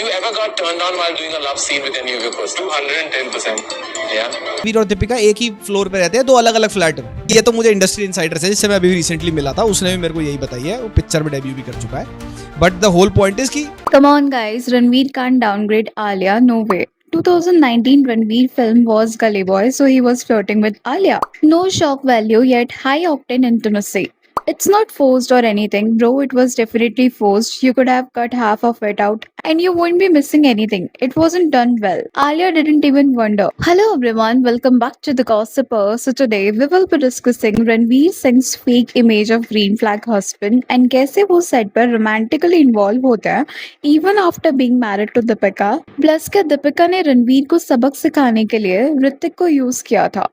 you ever got turned on while doing a love scene with any of your person? 210%. Yeah. वीर और दीपिका एक ही floor पे रहते हैं, दो अलग अलग फ्लैट। ये तो मुझे इंडस्ट्री इनसाइडर से, जिससे मैं अभी रिसेंटली मिला था, उसने भी मेरे को यही बताई है। वो पिक्चर में डेब्यू भी कर चुका है। But the whole point is कि Come on, guys. Ranveer can't downgrade Alia. No way. 2019 Ranveer film was Gully Boy, so he was flirting with Alia. No shock value, yet high octane intimacy. It's not forced or anything, bro. It was definitely forced. You could have cut half of it out and you wouldn't be missing anything. It wasn't done well. Alia didn't even wonder. Hello everyone, welcome back to The Gossiper. So today we will be discussing Ranveer Singh's fake image of green flag husband and कैसे वो set पर romantically involve होता है even after being married to Deepika. Plus के दीपिका ने रणवीर को सबक सिखाने के लिए ऋतिक को यूज किया था।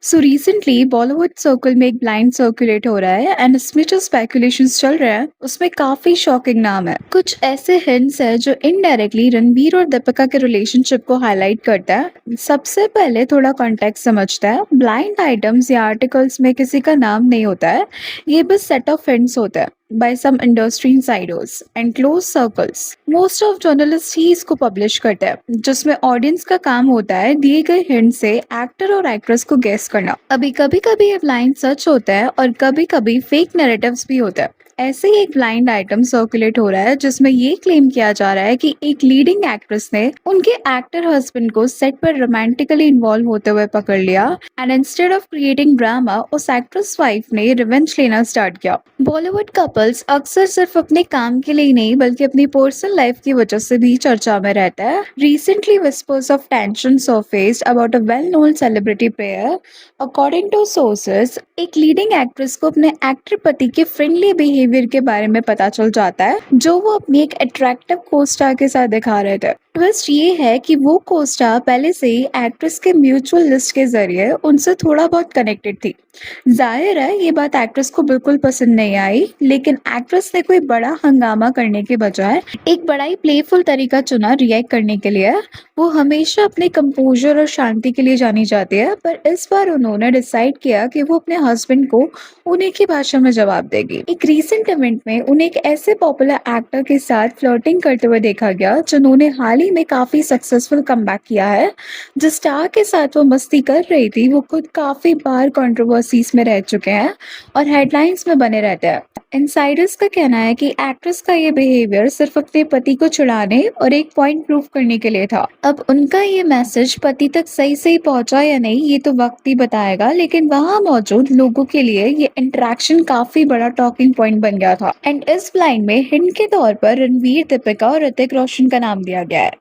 सो रिसेंटली बॉलीवुड सर्कल में एक ब्लाइंड सर्कुलेट हो रहा है एंड इसमें जो स्पेकुलेशंस चल रहे हैं उसमें काफी शॉकिंग नाम है। कुछ ऐसे हिंट्स है जो इनडायरेक्टली रणवीर और दीपिका के रिलेशनशिप को हाईलाइट करता है। सबसे पहले थोड़ा कॉन्टेक्स्ट समझता है। ब्लाइंड आइटम्स या आर्टिकल्स में किसी का नाम नहीं होता है, ये बस सेट ऑफ हिंट्स होता है by some industry insiders and close circles. Most of journalists ही इसको पब्लिश करते हैं, जिसमें ऑडियंस का काम होता है दिए गए हिंट से एक्टर और एक्ट्रेस को गेस करना। अभी कभी कभी ये ब्लाइंड सच होता है और कभी कभी फेक नैरेटिव्स भी होता है। ऐसे ही एक ब्लाइंड आइटम सर्कुलेट हो रहा है जिसमें ये क्लेम किया जा रहा है कि एक लीडिंग एक्ट्रेस ने उनके एक्टर हस्बैंड को सेट पर रोमांटिकली इन्वॉल्व होते हुए पकड़ लिया and instead of creating drama उस एक्ट्रेस वाइफ ने रिवेंज लेना स्टार्ट किया। बॉलीवुड कपल्स अक्सर सिर्फ अपने काम के लिए ही नहीं बल्कि अपनी पर्सनल लाइफ की वजह से भी चर्चा में रहता है। Recently whispers of tension surfaced about a well-known celebrity pair. According to sources, एक लीडिंग एक्ट्रेस को अपने एक्टर पति के फ्रेंडली बिहेवियर के बारे में पता चल जाता है जो वो अपनी एक अट्रैक्टिव को-स्टार के साथ दिखा रहे थे। ट्विस्ट ये है कि वो को-स्टार पहले से ही एक्ट्रेस के म्यूचुअल लिस्ट के जरिए उनसे थोड़ा बहुत कनेक्टेड थी। जाहिर है ये बात एक्ट्रेस को बिल्कुल पसंद नहीं आई, लेकिन एक्ट्रेस ने कोई बड़ा हंगामा करने के बजाय एक बड़ा ही प्लेफुल तरीका चुना रिएक्ट करने के लिए। वो हमेशा अपने कंपोजर और शांति के लिए जानी जाती है, पर इस बार उन्होंने डिसाइड किया कि वो अपने हस्बैंड को उन्हीं की भाषा में जवाब देगी। एक रीसेंट इवेंट में उन्हें एक ऐसे पॉपुलर एक्टर के साथ फ्लर्टिंग करते हुए देखा गया जिन्होंने हाल ही में काफी सक्सेसफुल कमबैक किया है। जिस स्टार के साथ वो मस्ती कर रही थी वो खुद काफी बार कंट्रोवर्सीज में रह चुके हैं और हेडलाइंस में बने रहते हैं। इनसाइडर्स का कहना है कि एक्ट्रेस का ये बिहेवियर सिर्फ अपने पति को चिढ़ाने और एक पॉइंट प्रूव करने के लिए था। अब उनका ये मैसेज पति तक सही से पहुंचा या नहीं ये तो वक्त ही बताएगा, लेकिन वहां मौजूद लोगों के लिए ये इंटरेक्शन काफी बड़ा टॉकिंग पॉइंट बन गया था। एंड इस लाइन में हिंट के तौर पर रणवीर, दीपिका और ऋतिक रोशन का नाम दिया गया है।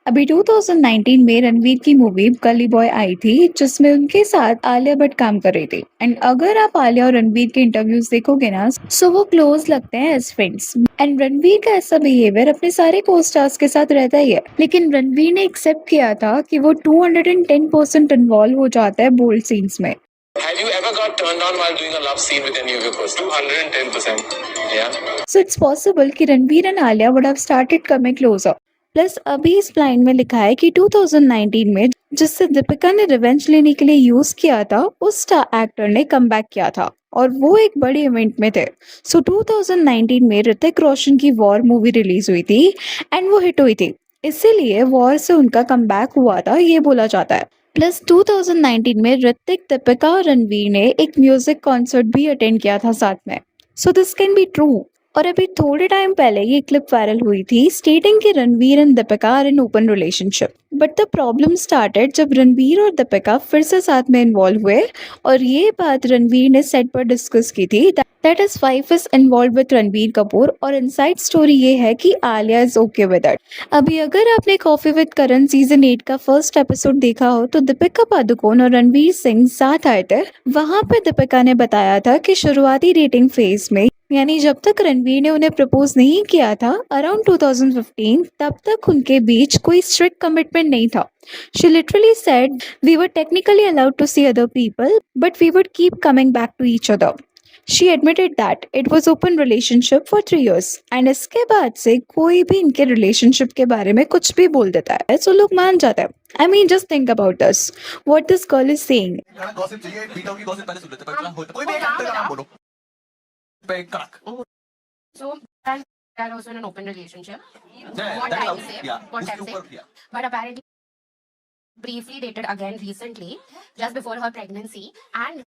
अभी 2019 में रणवीर की मूवी गली बॉय आई थी जिसमें उनके साथ आलिया भट्ट काम कर रही थी। एंड अगर आप आलिया और रणवीर के इंटरव्यूज देखोगे ना सो वो क्लोज लगते हैं एज फ्रेंड्स। एंड रणवीर का ऐसा बिहेवियर अपने सारे को स्टार्स के साथ रहता ही है, लेकिन रणवीर ने एक्सेप्ट किया था कि वो 210% इन्वॉल्व हो जाता है बोल्ड सीन्स में। Have you ever got turned on while doing a love scene with any of your person? 210%. Yeah. So it's possible कि Ranveer and Alia would have started coming closer. Plus अभी इस लाइन में लिखा है कि 2019 में जिससे दीपिका ने रिवेंज लेने के लिए यूज किया था उस स्टार एक्टर ने कमबैक किया था और वो एक बड़े इवेंट में थे। सो 2019 में ऋतिक रोशन की वॉर मूवी रिलीज हुई थी एंड वो हिट हुई थी, इसीलिए वॉर से उनका कमबैक हुआ था ये बोला जाता है। प्लस 2019 में ऋतिक, दीपिका और रणवीर ने एक म्यूजिक कॉन्सर्ट भी अटेंड किया था साथ में। So this can be true. और अभी थोड़े टाइम पहले ये क्लिप वायरल हुई थी स्टेटिंग कि Ranveer and Deepika are in open relationship. But the problem started जब रणवीर और दीपिका फिर से साथ में इन्वॉल्व हुए और ये बात रणवीर ने सेट पर डिस्कस की थी that his wife is involve with Ranveer Kapoor. और इनसाइड स्टोरी ये है कि Alia is okay with it. अभी अगर आपने कॉफी विद करण सीजन 8 का फर्स्ट एपिसोड देखा हो तो दीपिका पादुकोण और रणवीर सिंह साथ आए थे। वहां पर दीपिका ने बताया था कि शुरुआती डेटिंग फेज में यानी जब तक रणवीर ने उन्हें प्रपोज नहीं किया था अराउंड 2015 तब तक उनके बीच कोई स्ट्रिक्ट कमिटमेंट नहीं था। She literally said we were technically allowed to see other people but we would keep coming back to each other. She admitted that it was open relationship for 3 years and इसके बाद से कोई भी इनके relationship के बारे में कुछ भी बोल देता है तो लोग मान जाते हैं। I mean just think about this. What this girl is saying. Gossip चाहिए, बीटा की गॉसिप पहले सुन लेते हैं, कोई भी एक एक्टर का नाम बोलो पे कड़क। are also in an open relationship. Yeah, What that I love, say, yeah, what उसके I say. ऊपर किया. But apparently, briefly dated again recently, just before her pregnancy, and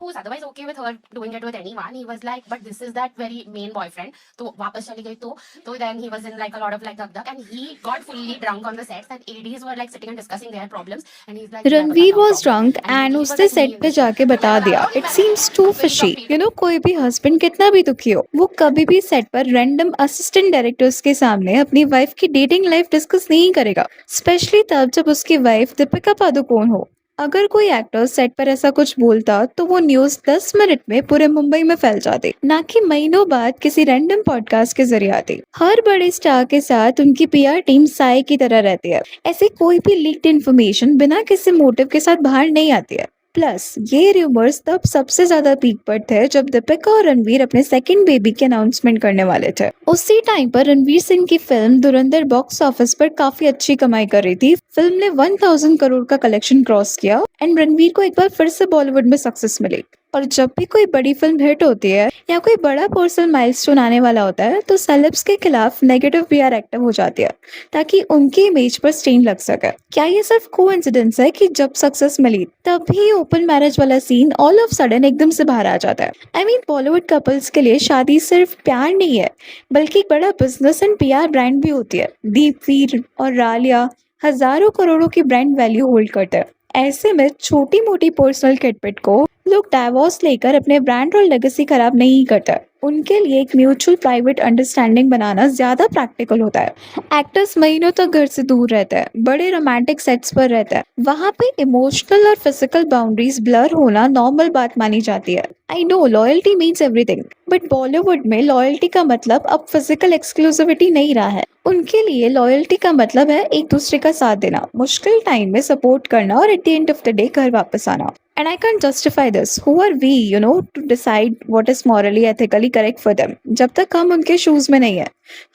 who's otherwise okay with her doing it with anyone. He was like, but this is that very main boyfriend. तो वापस चली गई तो then he was in like a lot of like duck, and he got fully drunk on the sets, and ADs were like sitting and discussing their problems, and he's like, Ranveer was drunk and उसने set पे जाके बता दिया it seems to fishy you know कोई भी husband कितना भी दुखी हो वो कभी भी सेट पर रैंडम असिस्टेंट डायरेक्टर्स के सामने अपनी वाइफ की डेटिंग लाइफ डिस्कस नहीं करेगा स्पेशली तब जब उसकी वाइफ दीपिका पादुकोण हो अगर कोई एक्टर सेट पर ऐसा कुछ बोलता तो वो न्यूज 10 मिनट में पूरे मुंबई में फैल जाती ना कि महीनों बाद किसी रैंडम पॉडकास्ट के जरिए आती हर बड़े स्टार के साथ उनकी पीआर टीम साए की तरह रहती है ऐसी कोई भी लीक्ड इन्फॉर्मेशन बिना किसी मोटिव के साथ बाहर नहीं आती है प्लस ये रूमर्स तब सबसे ज्यादा पीक पर थे जब दीपिका और रणवीर अपने सेकंड बेबी के अनाउंसमेंट करने वाले थे उसी टाइम पर रणवीर सिंह की फिल्म धुरंधर बॉक्स ऑफिस पर काफी अच्छी कमाई कर रही थी फिल्म ने 1000 करोड़ का कलेक्शन क्रॉस किया एंड रणवीर को एक बार फिर से बॉलीवुड में सक्सेस मिली और जब भी कोई बड़ी फिल्म हिट होती है या कोई बड़ा पर्सनल माइलस्टोन आने वाला होता है तो सेलेब्स के खिलाफ नेगेटिव पीआर एक्टिव हो जाती है ताकि उनकी इमेज पर स्टेन लग सके क्या ये सिर्फ कोइंसिडेंस है कि जब सक्सेस मिली तभी ओपन मैरिज वाला सीन ऑल ऑफ सडन एकदम से बाहर आ जाता है आई मीन बॉलीवुड कपल्स के लिए शादी सिर्फ प्यार नहीं है बल्कि एक बड़ा बिजनेस एंड पीआर ब्रांड भी होती है दीपवीर और रालिया हजारों करोड़ों की ब्रांड वैल्यू होल्ड करते हैं ऐसे में छोटी मोटी पर्सनल किटपिट को लोग डाइवोर्स लेकर अपने ब्रांड और लेगेसी खराब नहीं करते उनके लिए एक म्यूचुअल प्राइवेट अंडरस्टैंडिंग बनाना ज्यादा प्रैक्टिकल होता है एक्टर्स महीनों तक घर से दूर रहते हैं बड़े रोमांटिक सेट्स पर रहते हैं वहां पे इमोशनल और फिजिकल बाउंड्रीज ब्लर होना नॉर्मल बात मानी जाती है I know loyalty means everything but Bollywood में लॉयल्टी का मतलब अब फिजिकल एक्सक्लूसिविटी नहीं रहा है उनके लिए लॉयल्टी का मतलब है एक दूसरे का साथ देना मुश्किल टाइम में सपोर्ट करना और at the end of the day घर वापस आना And I can't justify this. Who are we, to decide what is morally, ethically correct for them? जब तक हम उनके शूज में नहीं है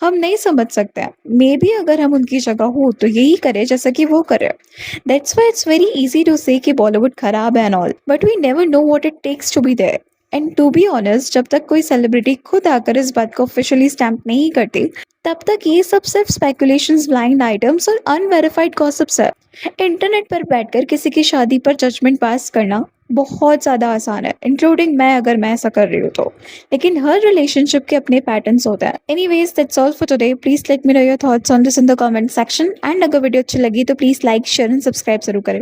हम नहीं समझ सकते हैं मे बी अगर हम उनकी जगह हो तो यही करे जैसा कि वो करे That's why it's very easy to say कि बॉलीवुड खराब है and all, but we never know what it takes to be there. And to be honest जब तक कोई सेलिब्रिटी खुद आकर इस बात को ऑफिशियली स्टैम्प नहीं करती तब तक ये सब सिर्फ स्पेकुलेशंस ब्लाइंड आइटम्स और अनवेरिफाइड गॉसिप्स है इंटरनेट पर बैठकर किसी की शादी पर जजमेंट पास करना बहुत ज़्यादा आसान है इंक्लूडिंग अगर मैं ऐसा कर रही हूँ तो लेकिन हर रिलेशनशिप के अपने पैटर्न्स होते हैं anyways that's all for today please let me know your thoughts on this in the comment section and अगर वीडियो अच्छी लगी तो please like share and subscribe जरूर करें